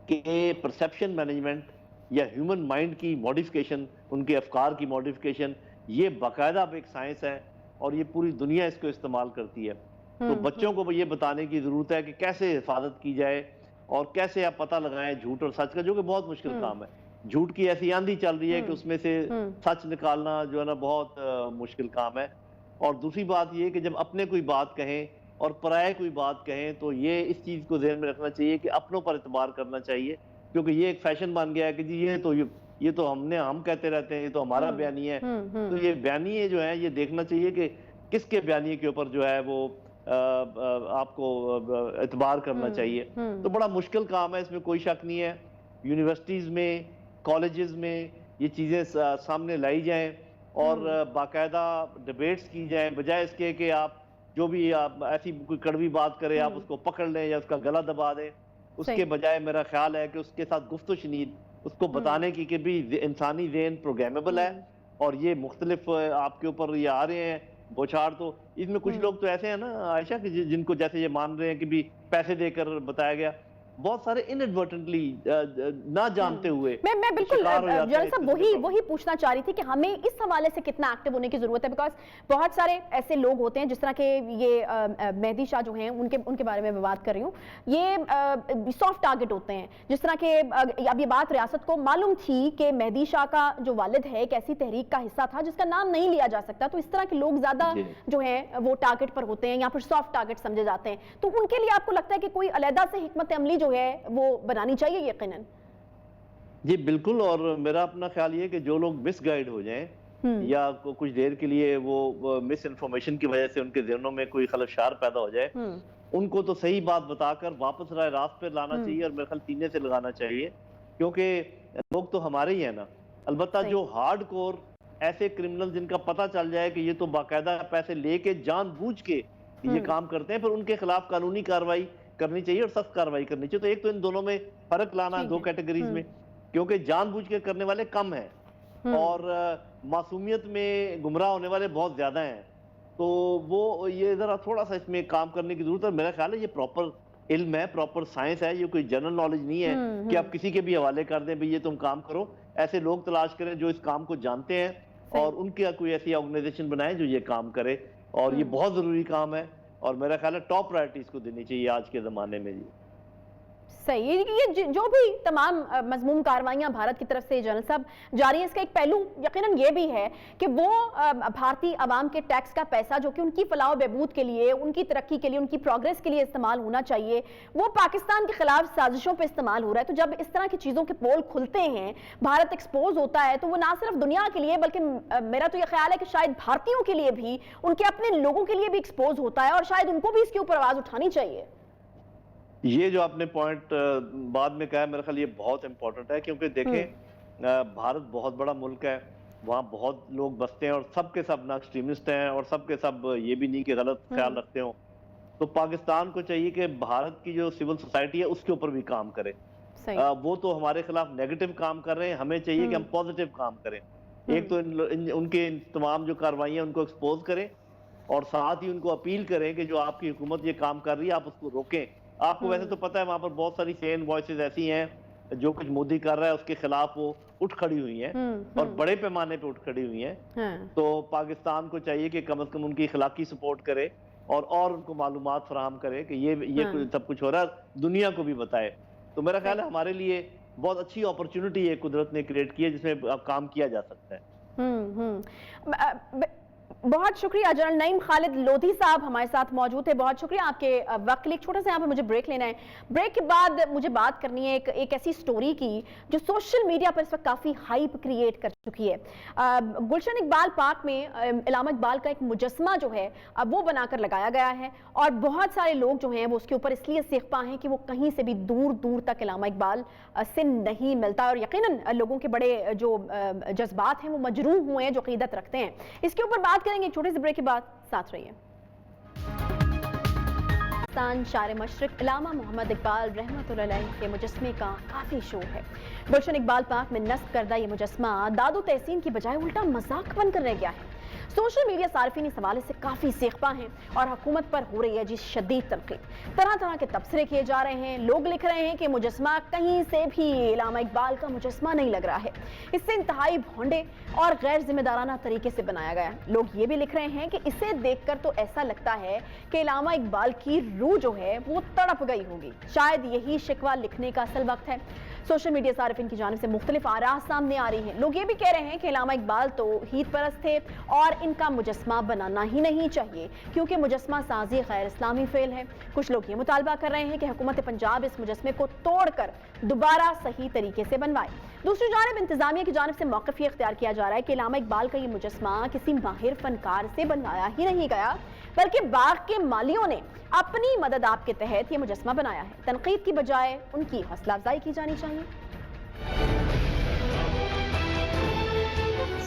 کہ پرسیپشن مینجمنٹ یا ہیومن مائنڈ کی ماڈیفکیشن، ان کے افکار کی ماڈیفکیشن، یہ باقاعدہ اب ایک سائنس ہے اور یہ پوری دنیا اس کو استعمال کرتی ہے. تو بچوں کو یہ بتانے کی ضرورت ہے کہ کیسے حفاظت کی جائے اور کیسے آپ پتہ لگائیں جھوٹ اور سچ کا، جو کہ بہت مشکل کام ہے. جھوٹ کی ایسی آندھی چل رہی ہے کہ اس میں سے سچ نکالنا جو ہے نا بہت مشکل کام ہے. اور دوسری بات یہ کہ جب اپنے کوئی بات کہیں اور پرائے کوئی بات کہیں تو یہ اس چیز کو ذہن میں رکھنا چاہیے کہ اپنوں پر اعتبار کرنا چاہیے، کیونکہ یہ ایک فیشن بن گیا ہے کہ جی یہ تو ہم کہتے رہتے ہیں، یہ تو ہمارا بیانیہ ہے. تو یہ بیانیے جو ہیں یہ دیکھنا چاہیے کہ کس کے بیانیے کے اوپر جو ہے وہ آپ کو اعتبار کرنا چاہیے. تو بڑا مشکل کام ہے، اس میں کوئی شک نہیں ہے. یونیورسٹیز میں، کالجز میں یہ چیزیں سامنے لائی جائیں اور باقاعدہ ڈیبیٹس کی جائیں، بجائے اس کے کہ آپ جو بھی ایسی کوئی کڑوی بات کرے آپ اس کو پکڑ لیں یا اس کا گلا دبا دیں. اس کے بجائے میرا خیال ہے کہ اس کے ساتھ گفت و شنید اس کو بتانے کی کہ بھی انسانی ذہن پروگرامیبل ہے اور یہ مختلف آپ کے اوپر یہ آ رہے ہیں بوچھار. تو اس میں کچھ لوگ تو ایسے ہیں نا عائشہ کہ جن کو جیسے یہ مان رہے ہیں کہ بھی پیسے دے کر بتایا گیا، بہت سارے انیڈورٹنٹلی نہ جانتے ہوئے میں بالکل جنرل صاحب وہی پوچھنا چاہ رہی تھی کہ ہمیں اس حوالے سے کتنا ایکٹیو ہونے کی ضرورت ہے، بیکاز بہت سارے ایسے لوگ ہوتے ہیں جس طرح کے یہ مہدی شاہ جو ہیں ان کے بارے میں بات کر رہی ہوں، یہ سافٹ ٹارگٹ ہوتے ہیں. جس طرح کہ اب یہ بات ریاست کو معلوم تھی کہ مہدی شاہ کا جو والد ہے ایک ایسی تحریک کا حصہ تھا جس کا نام نہیں لیا جا سکتا، تو اس طرح کے لوگ زیادہ جو ہیں وہ ٹارگٹ پر ہوتے ہیں یا پھر سافٹ ٹارگٹ سمجھے جاتے ہیں. تو ان کے لیے آپ کو لگتا ہے کہ کوئی علیحدہ سے حکمت عملی جو ہے وہ بنانی چاہیے یقیناً؟ جی بالکل. اور میرا اپنا خیال یہ کہ جو لوگ مس گائیڈ ہو جائیں یا کچھ دیر کے لیے وہ مس انفارمیشن کی وجہ سے ان کے ذہنوں میں کوئی خلفشار پیدا ہو جائے، ان کو تو صحیح بات بتا کر واپس راہ راست پہ لانا چاہیے اور میرے خیال سینے سے لگانا چاہیے، کیونکہ لوگ تو ہمارے ہی ہیں نا. البتہ جو ہارڈ کور ایسے کرمنل جن کا پتہ چل جائے کہ یہ تو باقاعدہ پیسے لے کے جان بوجھ کے یہ کام کرتے ہیں، پھر ان کے خلاف قانونی کارروائی کرنی چاہیے اور سخت کارروائی کرنی چاہیے. تو ایک تو ان دونوں میں فرق لانا دو کیٹیگریز میں، کیونکہ جان بوجھ کے کرنے والے کم ہیں اور معصومیت میں گمراہ ہونے والے بہت زیادہ ہیں. تو وہ یہ ذرا تھوڑا سا اس میں کام کرنے کی ضرورت ہے. میرا خیال ہے یہ پراپر علم ہے، پراپر سائنس ہے، یہ کوئی جنرل نالج نہیں ہے کہ آپ کسی کے بھی حوالے کر دیں بھی یہ تم کام کرو. ایسے لوگ تلاش کریں جو اس کام کو جانتے ہیں اور ان کی کوئی ایسی آرگنائزیشن بنائیں جو یہ کام کرے، اور یہ بہت ضروری کام ہے اور میرا خیال ہے ٹاپ پرائرٹی اس کو دینی چاہیے آج کے زمانے میں. جی صحیح. یہ جو بھی تمام مضموم کاروائیاں بھارت کی طرف سے جنرل صاحب جاری ہیں، اس کا ایک پہلو یقیناً یہ بھی ہے کہ وہ بھارتی عوام کے ٹیکس کا پیسہ جو کہ ان کی فلاح و بہبود کے لیے، ان کی ترقی کے لیے، ان کی پروگریس کے لیے استعمال ہونا چاہیے، وہ پاکستان کے خلاف سازشوں پہ استعمال ہو رہا ہے. تو جب اس طرح کی چیزوں کے پول کھلتے ہیں، بھارت ایکسپوز ہوتا ہے، تو وہ نہ صرف دنیا کے لیے بلکہ میرا تو یہ خیال ہے کہ شاید بھارتیوں کے لیے بھی، ان کے اپنے لوگوں کے لیے بھی ایکسپوز ہوتا ہے اور شاید ان کو بھی اس کے اوپر آواز اٹھانی چاہیے. یہ جو آپ نے پوائنٹ بعد میں کہا ہے میرے خیال یہ بہت امپورٹنٹ ہے، کیونکہ دیکھیں بھارت بہت بڑا ملک ہے، وہاں بہت لوگ بستے ہیں اور سب کے سب نہ ایکسٹریمسٹ ہیں اور سب کے سب یہ بھی نہیں کہ غلط خیال رکھتے ہوں. تو پاکستان کو چاہیے کہ بھارت کی جو سول سوسائٹی ہے اس کے اوپر بھی کام کرے. وہ تو ہمارے خلاف نیگیٹو کام کر رہے ہیں، ہمیں چاہیے کہ ہم پازیٹیو کام کریں. ایک تو ان کے تمام جو کاروائیاں ان کو ایکسپوز کریں اور ساتھ ہی ان کو اپیل کریں کہ جو آپ کی حکومت یہ کام کر رہی ہے آپ اس کو روکیں. آپ کو ویسے تو پتہ ہے وہاں پر بہت ساری سین وائسز ایسی ہیں جو کچھ مودی کر رہا ہے اس کے خلاف وہ اٹھ کھڑی ہوئی ہیں اور بڑے پیمانے پہ اٹھ کھڑی ہوئی ہیں. تو پاکستان کو چاہیے کہ کم از کم ان کی اخلاقی سپورٹ کرے اور ان کو معلومات فراہم کرے کہ یہ سب کچھ ہو رہا ہے، دنیا کو بھی بتائے. تو میرا خیال ہے ہمارے لیے بہت اچھی اپرچونٹی ہے قدرت نے کریٹ کی ہے جس میں کام کیا جا سکتا ہے. بہت شکریہ جنرل نعیم خالد لودھی صاحب ہمارے ساتھ موجود تھے. بہت شکریہ آپ کے وقت کے لیے. ایک چھوٹا سا یہاں پہ مجھے بریک لینا ہے. بریک کے بعد مجھے بات کرنی ہے ایک ایسی سٹوری کی جو سوشل میڈیا پر اس وقت کافی ہائپ کریٹ کر چکی ہے. گلشن اقبال پارک میں علامہ اقبال کا ایک مجسمہ جو ہے وہ بنا کر لگایا گیا ہے اور بہت سارے لوگ جو ہیں وہ اس کے اوپر اس لیے سیخپا ہیں کہ وہ کہیں سے بھی دور دور تک علامہ اقبال سے نہیں ملتا اور یقیناً لوگوں کے بڑے جو جذبات ہیں وہ مجروح ہوئے ہیں جو عقیدت رکھتے ہیں. اس کے اوپر بات کریں گے چھوٹے سے بریک کے بعد. ساتھ رہیے. شاعر مشرق علامہ محمد اقبال رحمۃ اللہ علیہ کے مجسمے کا کافی شور ہے. گلشن اقبال پارک میں نصب کردہ یہ مجسمہ داد و تحسین کی بجائے الٹا مذاق بن کر رہ گیا ہے. सोशल मीडिया सार्फिन इस हवाले से काफ़ी सेख्पा हैं और हुकूमत पर हो रही है जी शदीद तनकीद। तरह तरह के तबसरे किए जा रहे हैं। लोग लिख रहे हैं कि मुजस्मा कहीं से भी इलामा इकबाल का मुजस्मा नहीं लग रहा है, इससे इंतहाई भोंडे और गैर जिम्मेदाराना तरीके से बनाया गया है। लोग ये भी लिख रहे हैं कि इसे देखकर तो ऐसा लगता है कि इलामा इकबाल की रूह जो है वो तड़प गई होगी। शायद यही शिकवा लिखने का असल वक्त है। सोशल मीडिया सार्फिन की जानिब से मुख्तलिफ आरा सामने आ रही हैं। लोग ये भी कह रहे हैं कि इलामा इकबाल तो हीत परस्त थे और इनका मुजस्मा बनाना ही नहीं चाहिए क्योंकि मुजस्मा साजी गैर इस्लामी फेल है। कुछ लोग ये मुतालबा कर रहे हैं कि हुकूमत पंजाब इस मुजस्मे को तोड़कर दोबारा सही तरीके से बनवाए। दूसरी जानिब इंतजामिया की जानिब से मौक़िफ़ ये इख्तियार किया जा रहा है कि इलामा इकबाल का ये मुजस्मा किसी माहिर फनकार से बनवाया ही नहीं गया बल्कि बाग के मालियों ने अपनी मदद आपके तहत ये मुजस्मा बनाया है। तनकीद की बजाय उनकी हौसला अफजाई की जानी चाहिए।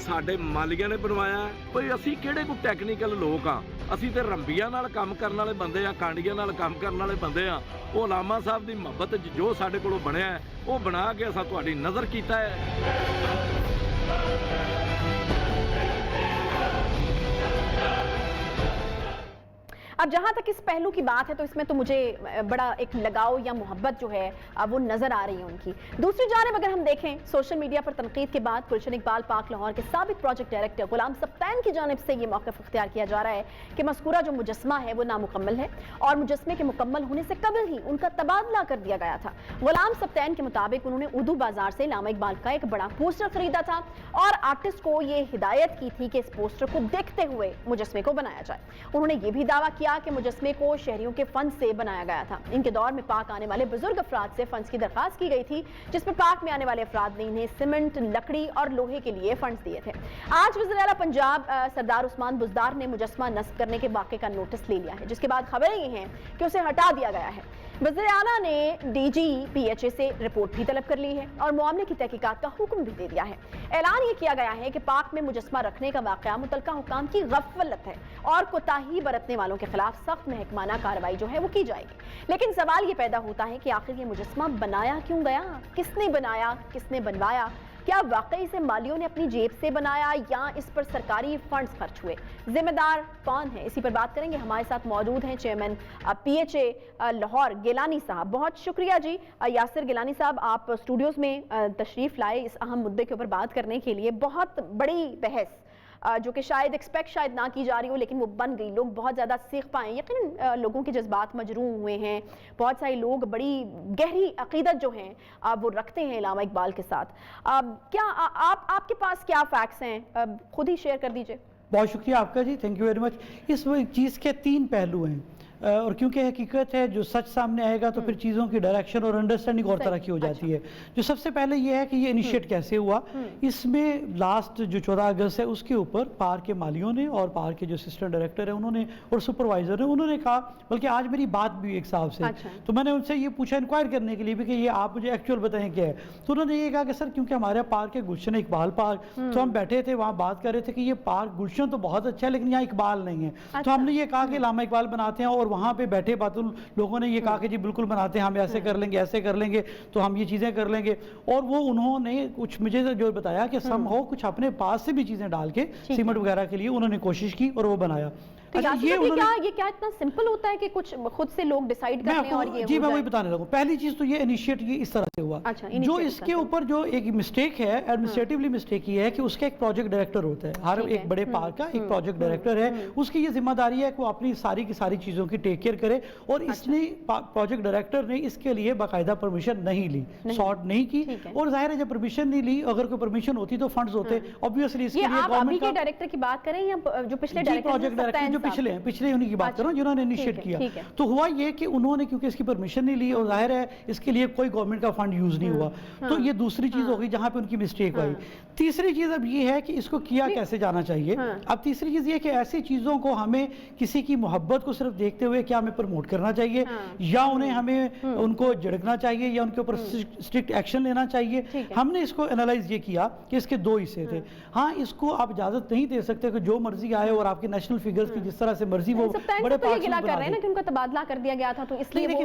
ਸਾਡੇ ਮਾਲੀਆਂ ਨੇ ਬਣਵਾਇਆ ਕੋਈ ਅਸੀਂ ਕਿਹੜੇ ਕੋ ਟੈਕਨੀਕਲ ਲੋਕ ਆ ਅਸੀਂ ਤੇ ਰੰਬੀਆਂ ਨਾਲ ਕੰਮ ਕਰਨ ਵਾਲੇ ਬੰਦੇ ਆ ਕਾਂਡੀਆਂ ਨਾਲ ਕੰਮ ਕਰਨ ਵਾਲੇ ਬੰਦੇ ਆ ਉਹ ਲਾਮਾ ਸਾਹਿਬ ਦੀ ਮੁਹੱਬਤ ਜੋ ਸਾਡੇ ਕੋਲੋਂ ਬਣਿਆ ਉਹ ਬਣਾ ਕੇ ਅਸਾਂ ਤੁਹਾਡੀ ਨਜ਼ਰ ਕੀਤਾ ਹੈ। अब जहाँ तक इस पहलू की बात है तो इसमें तो मुझे बड़ा एक लगाव या मोहब्बत जो है वो नज़र आ रही है उनकी। दूसरी जानिब अगर हम देखें सोशल मीडिया पर तनकीद के बाद गुलशन इकबाल पाक लाहौर के साबिक प्रोजेक्ट डायरेक्टर गुलाम सब्तैन की जानिब से ये मौक़िफ़ इख्तियार किया जा रहा है कि मज़कूरा जो मुजस्मा है वो नामुकम्मल है और मुजस्मे के मुकम्मल होने से कबल ही उनका तबादला कर दिया गया था। गुलाम सब्तैन के मुताबिक उन्होंने उर्दू बाजार से इलामा इकबाल का एक बड़ा पोस्टर खरीदा था और आर्टिस्ट को ये हिदायत की थी कि इस पोस्टर को देखते हुए मुजस्मे को बनाया जाए। उन्होंने ये भी दावा किया कि मुजस्मे को शहरियों के फंड से बनाया गया था। इनके दौर में पाक आने वाले बुजुर्ग अफराद से फंड्स की दरखास्त की गई थी जिसमें पाक में आने वाले अफराद ने इन्हें सीमेंट, लकड़ी और लोहे के लिए फंड्स दिए थे। आज वज़ीर आला पंजाब सरदार उस्मान बुज़दार ने मुजस्मा नस्ब करने के वाक़े का नोटिस ले लिया है जिसके बाद खबरें ये हैं कि उसे हटा दिया गया है। वज़ीर आला ने DGPHA से रिपोर्ट भी तलब कर ली है और मामले की तहकीकात का हुक्म भी दे दिया है। ऐलान ये किया गया है कि पाक में मुजस्मा रखने का वाक़या मुतलका हुकाम की गफलत है और कोताही बरतने वालों के खिलाफ सख्त महकमाना कार्रवाई जो है वो की जाएगी। लेकिन सवाल ये पैदा होता है कि आखिर ये मुजस्मा बनाया क्यों गया, किसने बनाया, किसने बनवाया, क्या वाकई से मालियों ने अपनी जेब से बनाया या इस पर सरकारी फंड्स खर्च हुए, जिम्मेदार कौन है, इसी पर बात करेंगे। हमारे साथ मौजूद हैं चेयरमैन PHA लाहौर गिलानी साहब। बहुत शुक्रिया जी यासिर गिलानी साहब, आप स्टूडियोज़ में तशरीफ़ लाए इस अहम मुद्दे के ऊपर बात करने के लिए। बहुत बड़ी बहस जो कि शायद शायद ना की जा रही हो लेकिन वो बन गई, लोग बहुत ज़्यादा सीख पाएँ। यकीनन लोगों के जज्बात मजरूह हुए हैं, बहुत सारे लोग बड़ी गहरी अकीदत जो हैं वो रखते हैं इलामा इकबाल के साथ। क्या आपके पास क्या फैक्ट्स हैं, खुद ही शेयर कर दीजिए। बहुत शुक्रिया आपका जी, थैंक यू वेरी मच। इस चीज़ के 3 पहलू हैं और क्योंकि हकीकत है जो सच सामने आएगा तो फिर चीज़ों की डायरेक्शन और अंडरस्टैंडिंग और तरह की हो जाती है। जो सबसे पहले ये है कि ये इनिशिएट कैसे हुआ। इसमें लास्ट जो 14 अगस्त है उसके ऊपर पार के मालियों ने और पार के जो असिस्टेंट डायरेक्टर है उन्होंने और सुपरवाइजर ने उन्होंने कहा, बल्कि आज मेरी बात भी एक साहब से तो मैंने उनसे ये पूछा इंक्वायर करने के लिए भी कि ये आप मुझे एक्चुअल बताएं क्या है। तो उन्होंने ये कहा कि सर क्योंकि हमारे पार्क है गुलशन इकबाल पार्क, तो हम बैठे थे वहाँ बात कर रहे थे कि ये पार्क गुलशन तो बहुत अच्छा है लेकिन यहाँ इकबाल नहीं है। तो हमने ये कहा कि इलामा इकबाल बनाते हैं और वहाँ पे बैठे लोगों ने ये कहा कि जी बिल्कुल बनाते हैं, हम ऐसे कर लेंगे तो हम ये चीज़ें कर लेंगे। और वो उन्होंने कुछ मुझे जो बताया कि समहाउ कुछ अपने पास से भी चीज़ें डाल के सीमेंट वगैरह के लिए उन्होंने कोशिश की और वो बनाया। अच्छा, ये क्या इतना सिंपल होता है कि कुछ खुद से लोग डिसाइड करते हैं और ये जी मैं वही बताने लगा। पहली चीज तो ये इनिशिएट ये इस तरह से हुआ। अच्छा, जो इसके ऊपर जो एक मिस्टेक है एडमिनिस्ट्रेटिवली मिस्टेक ये है कि उसका एक प्रोजेक्ट डायरेक्टर होता है, हर एक बड़े पार्क का एक प्रोजेक्ट डायरेक्टर है, उसकी ये जिम्मेदारी है कि वो अपनी सारी की सारी चीजों की टेक केयर करे। और इसने प्रोजेक्ट डायरेक्टर ने इसके लिए बाकायदा परमिशन नहीं ली, सॉर्ट नहीं की। और जाहिर है जब परमिशन नहीं ली, अगर कोई परमिशन होती तो फंड्स होते ऑब्वियसली। इसके लिए गवर्नमेंट के डायरेक्टर की बात करें या जो पिछले प्रोजेक्ट डायरेक्टर जो पिछले उन्हीं की बात कर रहा हूं जिन्होंने इनिशिएट किया। तो हुआ ये कि उन्होंने क्योंकि इसकी परमिशन नहीं ली और जाहिर है इसके लिए कोई गवर्नमेंट का फंड यूज नहीं हुआ, तो ये दूसरी चीज हो गई जहां पे उनकी मिस्टेक आई। तीसरी चीज अब ये है कि इसको किया कैसे जाना चाहिए। अब तीसरी चीज ये कि ऐसी चीजों को हमें किसी की मोहब्बत को सिर्फ देखते हुए क्या हमें प्रमोट करना चाहिए या उन्हें हमें उनको झिड़कना चाहिए या उनके ऊपर स्ट्रिक्ट एक्शन लेना चाहिए। हमने इसको एनालाइज ये किया कि इसके 2 हिस्से थे। हाँ, इसको आप इजाजत नहीं दे सकते कि जो मर्जी आए और आपके नेशनल फिगर्स की जिस तरह से मर्जी वो बड़े तो ये गिला कर रहे हैं ना कि उनका तबादला कर दिया गया था, तो इसलिए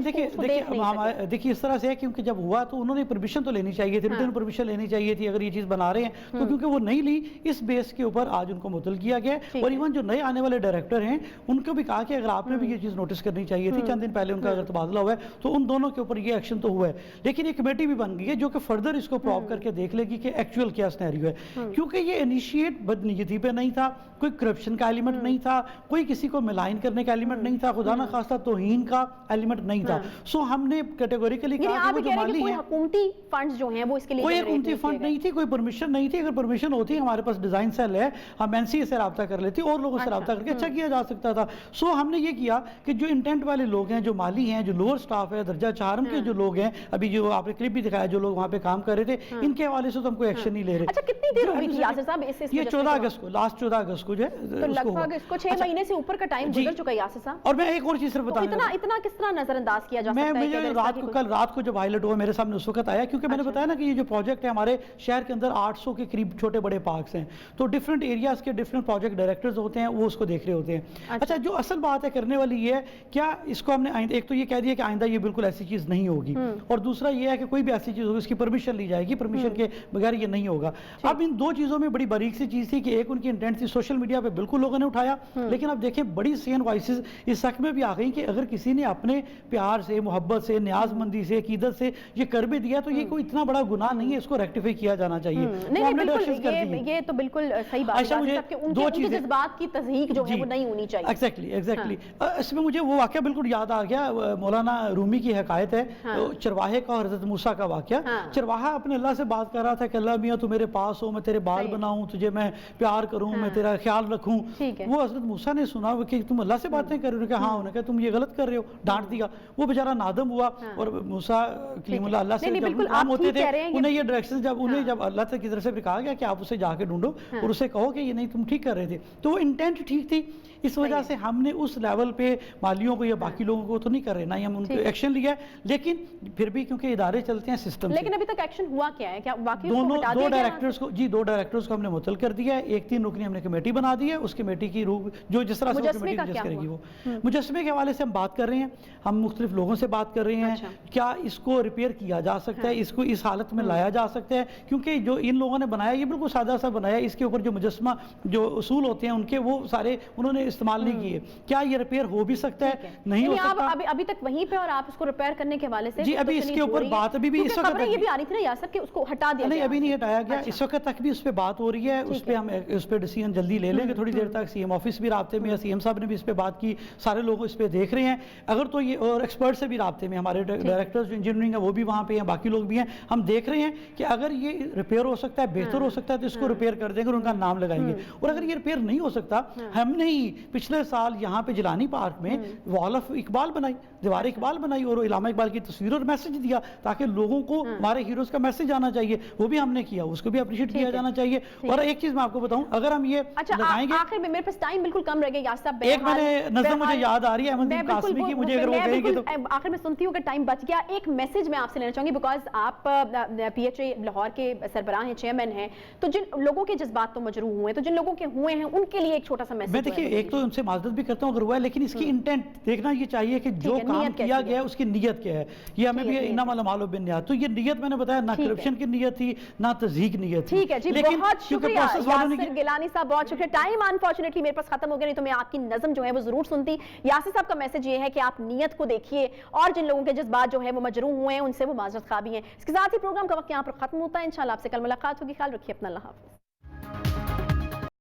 देखिए इस तरह से है, क्योंकि जब हुआ तो उन्होंने परमिशन तो लेनी चाहिए थी, रिटर्न परमिशन लेनी चाहिए थी अगर ये चीज़ बना रहे हैं तो, क्योंकि वो नहीं ली, इस बेस के ऊपर आज उनको मुअत्तल किया गया। और इवन जो नए आने वाले डायरेक्टर हैं उनको भी कहा कि अगर आपने भी ये चीज़ नोटिस करनी चाहिए थी, चंद दिन पहले उनका अगर तबादला हुआ है तो उन दोनों के ऊपर ये एक्शन तो हुआ है, लेकिन एक कमेटी भी बन गई है जो कि फर्दर इसको प्रूव करके देख लेगी कि एक्चुअल क्या सिनेरियो है, क्योंकि ये इनिशिएट बदनीयती पे नहीं था, कोई करप्शन का एलिमेंट नहीं था, कोई किसी को मिलाइन करने का एलिमेंट नहीं था, खुदा ना खास्ता तौहीन का एलिमेंट नहीं था। सो हमने कैटेगोरिकली कहा कि जो माली है, हुकूमती फंड्स जो हैं वो इसके लिए कोई हुकूमती फंड नहीं थी, कोई परमिशन नहीं थी। अगर परमिशन होती, हमारे पास डिजाइन सेल है, हम एनसीए से रब्ता कर लेते और लोगों से रब्ता करके अच्छा किया जा सकता था। सो हमने ये किया कि जो इंटेंट वाले लोग हैं, जो माली हैं, जो लोअर स्टाफ है, दर्जा 4 के जो लोग हैं, अभी जो आपने क्लिप भी दिखाया, जो लोग वहाँ पे काम कर रहे थे, इनके हवाले से तो हम कोई एक्शन नहीं ले रहे। अच्छा, कितनी देर हुई थी यासिर साहब ये 14 अगस्त को, लास्ट 14 अगस्त को जो है, तो लगभग इसको 6 महीने से ऊपर का टाइम गुजर चुका है यासिर साहब। और मैं एक और चीज सिर्फ बताऊं, इतना किस तरह नजरअंदाज किया जा सकता है? मैं कल रात को जब हाईलाइट हुआ मेरे सामने उस वक्त आया, क्योंकि मैंने बताया ना कि ये जो प्रोजेक्ट है हमारे शहर के अंदर 800 के करीब छोटे बड़े पार्क्स हैं, तो डिफरेंट एरियाज के डिफरेंट प्रोजेक्ट डायरेक्टर्स होते हैं, वो उसको देख रहे होते हैं। अच्छा, जो असल बात है करने वाली ये है, क्या इसको हमने एक तो ये कह दिया कि आइंदा ये बिल्कुल ऐसी चीज नहीं होगी, और दूसरा ये है कि कोई भी ऐसी चीज होगी उसकी परमिशन ली जाएगी, परमिशन के बगैर ये नहीं होगा। अब इन दो चीजों में बड़ी बारीक सी चीज थी कि एक उनकी इंटेंट थी, सोशल मीडिया पे बिल्कुल लोगों ने उठाया, लेकिन अब देखें बड़ी सेन वॉइसेस इस हक में भी आ गई कि अगर किसी ने अपने प्यार से, मोहब्बत से, न्याजमंदी से, अकीदत से ये कर भी दिया तो ये कोई इतना बड़ा गुनाह नहीं है, इसको रेक्टिफाई किया जाना चाहिए। ये तो बिल्कुल सही बात है कि उनके जज्बात की तस्दीक जो है वो नहीं होनी चाहिए। एग्जैक्टली इसमें मुझे वो वाकया बिल्कुल याद आ गया, मौलाना रूमी की हकायत है, चरवाहे का और हजरत मूसा का वाकया। चरवाहा अपने अल्लाह से बात कर रहा था कि अल्लाह मियाँ तू मेरे पास हो, मैं तेरे बाल बनाऊं, तुझे मैं प्यार करूं, मैं तेरा ख्याल रखूं। वो हजरत मूसा ने सुना कि तुम अल्लाह से बातें कर रहे हो, हाँ, उन्होंने कहा तुम ये गलत कर रहे हो, डांट दिया। वो बेचारा नादम हुआ, और मूसा कलीमुल्लाह अल्लाह से जब काम होते थे उन्हें ये डायरेक्शन जब अल्लाह की तरफ से भी कहा गया कि आप उसे जाके ढूंढो और उसे कहो कि ये नहीं तुम ठीक कर रहे थे, तो वो इंटेंट ठीक थी। इस वजह से हमने उस लेवल पे मालियों को या बाकी लोगों को तो नहीं कर रहे, ना ही हम उनको एक्शन लिया है, लेकिन फिर भी क्योंकि इदारे चलते हैं सिस्टम। लेकिन अभी तक एक्शन हुआ क्या है? क्या वाकई दो डायरेक्टर्स को दो डायरेक्टर्स को हमने मुअत्तल कर दिया है, एक 3 रुकनी हमने कमेटी बना दी है, उस कमेटी की रूह जो जिस तरह से कमेटी जज करेगी वो मुजस्समे के हवाले से हम बात कर रहे हैं, हम मुख्तलिफ लोगों से बात कर रहे हैं, क्या इसको रिपेयर किया जा सकता है, इसको इस हालत में लाया जा सकता है, क्योंकि जो इन लोगों ने बनाया ये बिल्कुल सादा सा बनाया, इसके ऊपर जो मुजस्समा जो उसूल होते हैं उनके वो सारे उन्होंने इस्तेमाल नहीं किए। क्या ये रिपेयर हो भी सकता है? नहीं हो सकता। अभी तक वहीं पे, और आप इसको रिपेयर करने के हवाले से जी अभी इसके ऊपर बात अभी भी इस वक्त ये भी आ रही थी ना यासर कि उसको हटा दिया नहीं, अभी नहीं हटाया गया, इस वक्त तक भी उस पर बात हो रही है, उस पर हम उस पर डिसीजन जल्दी ले लेंगे थोड़ी देर तक। सीएम ऑफिस भी राब्ते में है, सीएम साहब ने भी इस पर बात की, सारे लोग इस पर देख रहे हैं। अगर तो ये और एक्सपर्ट से भी राब्ते में, हमारे डायरेक्टर्स जो इंजीनियरिंग है वो भी वहाँ पे हैं, बाकी लोग भी हैं, हम देख रहे हैं कि अगर ये रिपेयर हो सकता है, बेहतर हो सकता है, तो इसको रिपेयर कर देंगे और उनका नाम लगाएंगे। और अगर ये रिपेयर नहीं हो सकता, हमने ही पिछले साल यहाँ पे जिलानी पार्क में वॉल ऑफ इकबाल बनाई, दीवार इकबाल बनाई और इलामा इकबाल की तस्वीर और मैसेज दिया, ताकि लोगों को हमारे हीरोज का मैसेज आना चाहिए, वो भी हमने किया, उसको भी अप्रिशिएट किया जाना चाहिए। और एक चीज मैं आपको बताऊं, अगर हम ये लगाएंगे, आखिर में मेरे पास टाइम बिल्कुल कम रह गया यासर साहब, एक मैंने नज़र मुझे याद आ रही है अहमद कासमी की, मुझे अगर वो कहेंगे तो आखिर में सुनती हूँ कि टाइम बच गया। एक मैसेज मैं आपसे लेना चाहूंगी, बिकॉज आप पीएचए लाहौर के सरबराह हैं, चेयरमैन हैं, तो जिन लोगों के जज्बात तो मजरूह हुए, तो जिन लोगों के हुए हैं उनके लिए एक छोटा सा मैसेज। मैं देखिए एक तो उनसे माजरत भी करता हूँ अगर हुआ है, लेकिन इसकी इंटेंट देखना ये चाहिए कि जो काम किया गया है उसकी नीयत क्या है। ये हमें भी इन्नमल अमालु बिन्नियात, तो ये नीयत मैंने बताया ना करप्शन की नीयत थी ना तज़हीक नीयत थी। ठीक है जी, बहुत शुक्रिया यासिर गिलानी साहब, बहुत शुक्रिया। टाइम अनफॉर्चुनेटली मेरे पास खत्म हो गया, नहीं तो मैं आपकी नज़म जो है वो जरूर सुनती। यासिर साहब का मैसेज ये है कि आप नीयत को देखिए, और जिन लोगों के जज्बात जो है वो मजरूह हुए हैं उनसे वो माजरत खा भी हैं। इसके साथ ही प्रोग्राम का वक्त यहाँ पर खत्म होता है। इंशाल्लाह आपसे कल मुलाकात होगी, ख्याल रखिए अपना, अल्लाह हाफ़िज़।